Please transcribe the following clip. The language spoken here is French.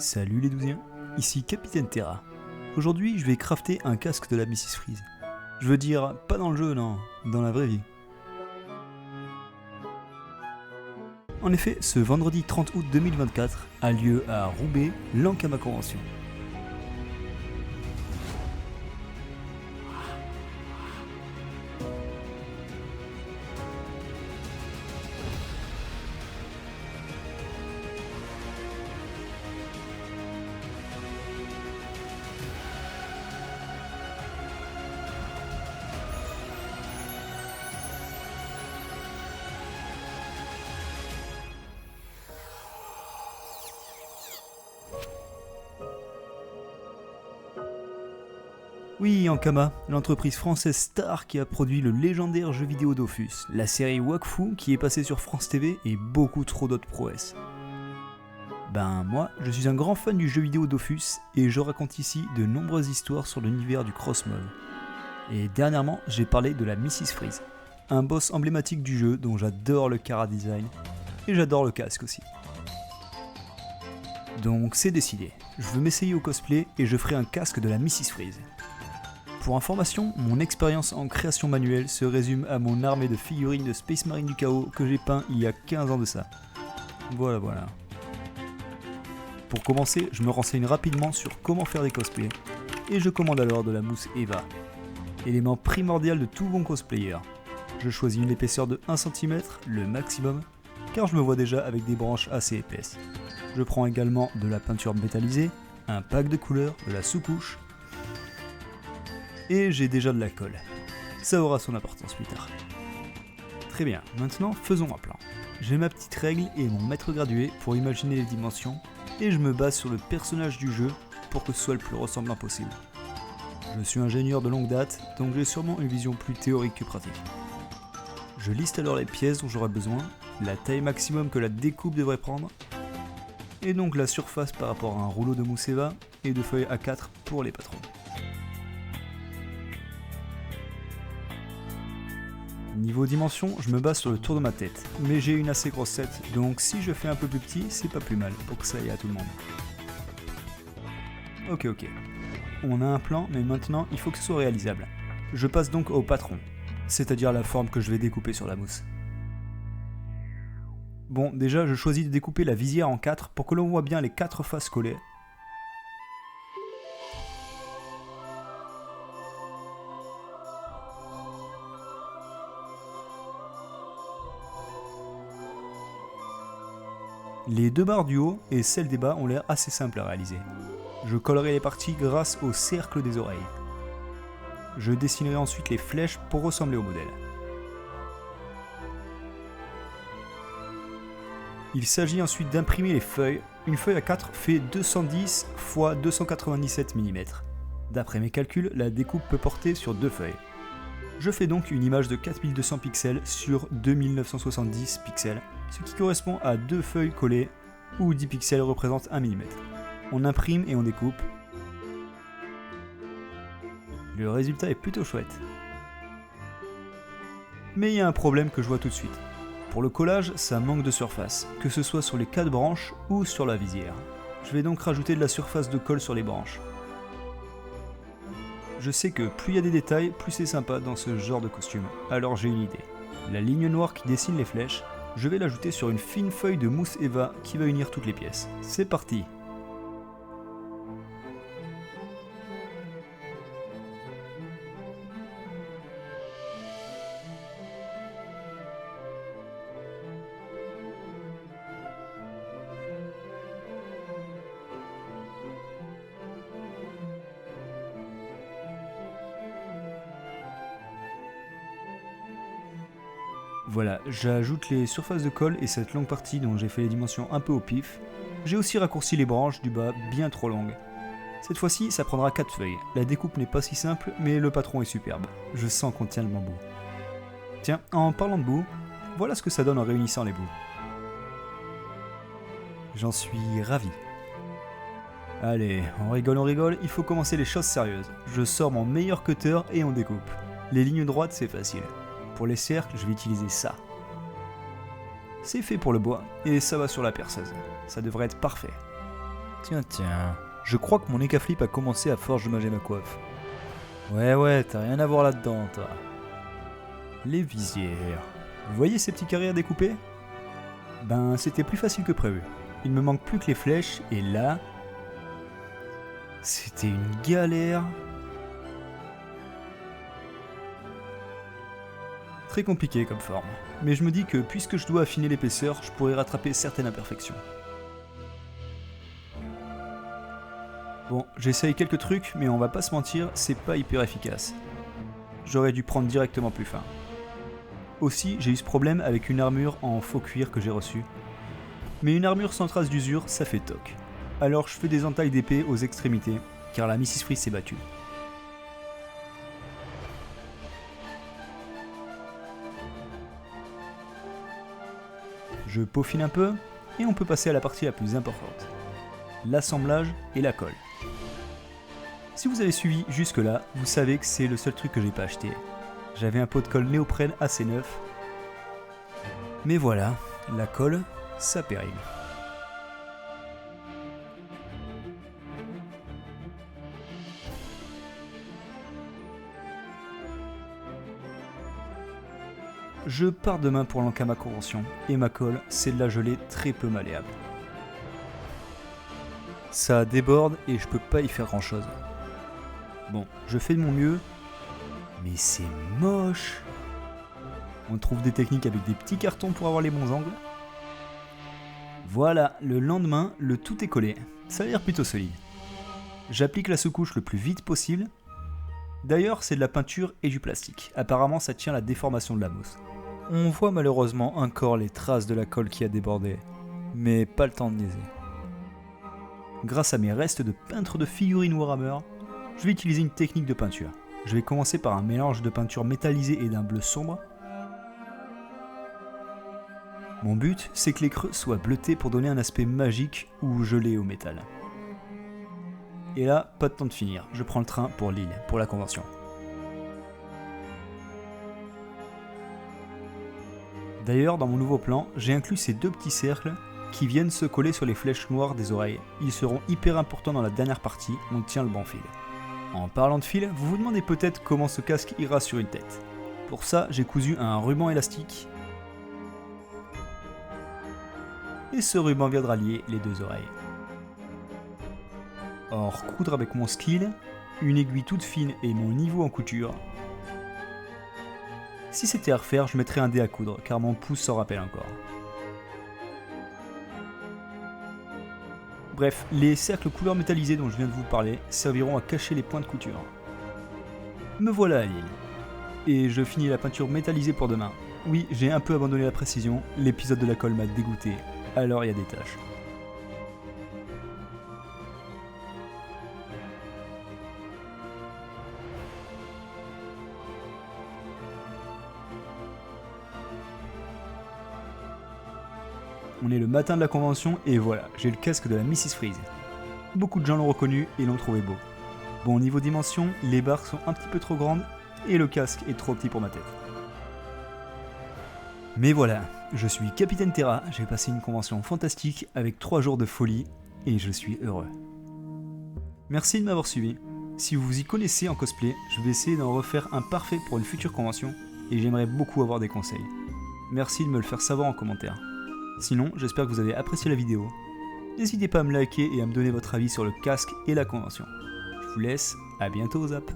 Salut les douziens, ici Capitaine Terra. Aujourd'hui je vais crafter un casque de la Mrs Freeze. Je veux dire, pas dans le jeu non, dans la vraie vie. En effet, ce vendredi 30 août 2024 a lieu à Roubaix l'Ankama Convention. Oui, Ankama, l'entreprise française star qui a produit le légendaire jeu vidéo Dofus, la série Wakfu qui est passée sur France TV et beaucoup trop d'autres prouesses. Ben moi, je suis un grand fan du jeu vidéo Dofus et je raconte ici de nombreuses histoires sur l'univers du cross-mode. Et dernièrement, j'ai parlé de la Mrs Freeze, un boss emblématique du jeu dont j'adore le chara-design et j'adore le casque aussi. Donc c'est décidé, je veux m'essayer au cosplay et je ferai un casque de la Mrs Freeze. Pour information, mon expérience en création manuelle se résume à mon armée de figurines de Space Marine du Chaos que j'ai peint il y a 15 ans de ça. Voilà. Pour commencer, je me renseigne rapidement sur comment faire des cosplays, et je commande alors de la mousse Eva. Élément primordial de tout bon cosplayer. Je choisis une épaisseur de 1 cm, le maximum, car je me vois déjà avec des branches assez épaisses. Je prends également de la peinture métallisée, un pack de couleurs, de la sous-couche, et j'ai déjà de la colle. Ça aura son importance plus tard. Très bien, maintenant faisons un plan. J'ai ma petite règle et mon mètre gradué pour imaginer les dimensions, et je me base sur le personnage du jeu pour que ce soit le plus ressemblant possible. Je suis ingénieur de longue date, donc j'ai sûrement une vision plus théorique que pratique. Je liste alors les pièces dont j'aurai besoin, la taille maximum que la découpe devrait prendre, et donc la surface par rapport à un rouleau de mousse Eva et de feuilles A4 pour les patrons. Niveau dimension, je me base sur le tour de ma tête, mais j'ai une assez grosse tête, donc si je fais un peu plus petit, c'est pas plus mal pour que ça aille à tout le monde. Ok. On a un plan, mais maintenant il faut que ce soit réalisable. Je passe donc au patron, c'est-à-dire la forme que je vais découper sur la mousse. Bon, déjà je choisis de découper la visière en 4 pour que l'on voit bien les 4 faces collées. Les deux barres du haut et celles des bas ont l'air assez simples à réaliser. Je collerai les parties grâce au cercle des oreilles. Je dessinerai ensuite les flèches pour ressembler au modèle. Il s'agit ensuite d'imprimer les feuilles. Une feuille A4 fait 210 x 297 mm. D'après mes calculs, la découpe peut porter sur 2 feuilles. Je fais donc une image de 4200 pixels sur 2970 pixels, ce qui correspond à 2 feuilles collées, où 10 pixels représentent 1 mm. On imprime et on découpe. Le résultat est plutôt chouette. Mais il y a un problème que je vois tout de suite. Pour le collage, ça manque de surface, que ce soit sur les 4 branches ou sur la visière. Je vais donc rajouter de la surface de colle sur les branches. Je sais que plus il y a des détails, plus c'est sympa dans ce genre de costume, alors j'ai une idée. La ligne noire qui dessine les flèches, je vais l'ajouter sur une fine feuille de mousse Eva qui va unir toutes les pièces. C'est parti! Voilà, j'ajoute les surfaces de colle et cette longue partie dont j'ai fait les dimensions un peu au pif. J'ai aussi raccourci les branches du bas bien trop longues. Cette fois-ci, ça prendra 4 feuilles. La découpe n'est pas si simple, mais le patron est superbe. Je sens qu'on tient le bambou. Tiens, en parlant de bout, voilà ce que ça donne en réunissant les bouts. J'en suis ravi. Allez, on rigole, il faut commencer les choses sérieuses. Je sors mon meilleur cutter et on découpe. Les lignes droites, c'est facile. Pour les cercles, je vais utiliser ça. C'est fait pour le bois, et ça va sur la perceuse. Ça devrait être parfait. Tiens, je crois que mon Eka Flip a commencé à force de manger ma coiffe. Ouais, t'as rien à voir là-dedans, toi. Les visières. Vous voyez ces petits carrés à découper ? Ben, c'était plus facile que prévu. Il me manque plus que les flèches, et là... C'était une galère. Très compliqué comme forme, mais je me dis que puisque je dois affiner l'épaisseur, je pourrais rattraper certaines imperfections. Bon, j'essaye quelques trucs, mais on va pas se mentir, c'est pas hyper efficace. J'aurais dû prendre directement plus fin. Aussi, j'ai eu ce problème avec une armure en faux cuir que j'ai reçue. Mais une armure sans trace d'usure, ça fait toc. Alors je fais des entailles d'épée aux extrémités, car la Mrs. Freeze s'est battue. Je peaufine un peu, et on peut passer à la partie la plus importante. L'assemblage et la colle. Si vous avez suivi jusque là, vous savez que c'est le seul truc que j'ai pas acheté. J'avais un pot de colle néoprène assez neuf. Mais voilà, la colle, ça périme. Je pars demain pour l'Ankama Convention, et ma colle, c'est de la gelée très peu malléable. Ça déborde et je peux pas y faire grand chose. Bon, je fais de mon mieux, mais c'est moche. On trouve des techniques avec des petits cartons pour avoir les bons angles. Voilà, le lendemain, le tout est collé. Ça a l'air plutôt solide. J'applique la sous-couche le plus vite possible. D'ailleurs, c'est de la peinture et du plastique. Apparemment, ça tient la déformation de la mousse. On voit malheureusement encore les traces de la colle qui a débordé, mais pas le temps de niaiser. Grâce à mes restes de peintre de figurines Warhammer, je vais utiliser une technique de peinture. Je vais commencer par un mélange de peinture métallisée et d'un bleu sombre. Mon but, c'est que les creux soient bleutés pour donner un aspect magique ou gelé au métal. Et là, pas de temps de finir, je prends le train pour Lille, pour la convention. D'ailleurs, dans mon nouveau plan, j'ai inclus ces deux petits cercles qui viennent se coller sur les flèches noires des oreilles. Ils seront hyper importants dans la dernière partie, on tient le bon fil. En parlant de fil, vous vous demandez peut-être comment ce casque ira sur une tête. Pour ça, j'ai cousu un ruban élastique. Et ce ruban viendra lier les deux oreilles. Or, coudre avec mon skill, une aiguille toute fine et mon niveau en couture. Si c'était à refaire, je mettrais un dé à coudre, car mon pouce s'en rappelle encore. Bref, les cercles couleur métallisés dont je viens de vous parler serviront à cacher les points de couture. Me voilà à Lille. Et je finis la peinture métallisée pour demain. Oui, j'ai un peu abandonné la précision, l'épisode de la colle m'a dégoûté, alors il y a des tâches. On est le matin de la convention et voilà, j'ai le casque de la Mrs. Freeze. Beaucoup de gens l'ont reconnu et l'ont trouvé beau. Bon, au niveau dimension, les barres sont un petit peu trop grandes et le casque est trop petit pour ma tête. Mais voilà, je suis Capitaine Terra, j'ai passé une convention fantastique avec 3 jours de folie et je suis heureux. Merci de m'avoir suivi. Si vous vous y connaissez en cosplay, je vais essayer d'en refaire un parfait pour une future convention et j'aimerais beaucoup avoir des conseils. Merci de me le faire savoir en commentaire. Sinon, j'espère que vous avez apprécié la vidéo. N'hésitez pas à me liker et à me donner votre avis sur le casque et la convention. Je vous laisse, à bientôt aux apps.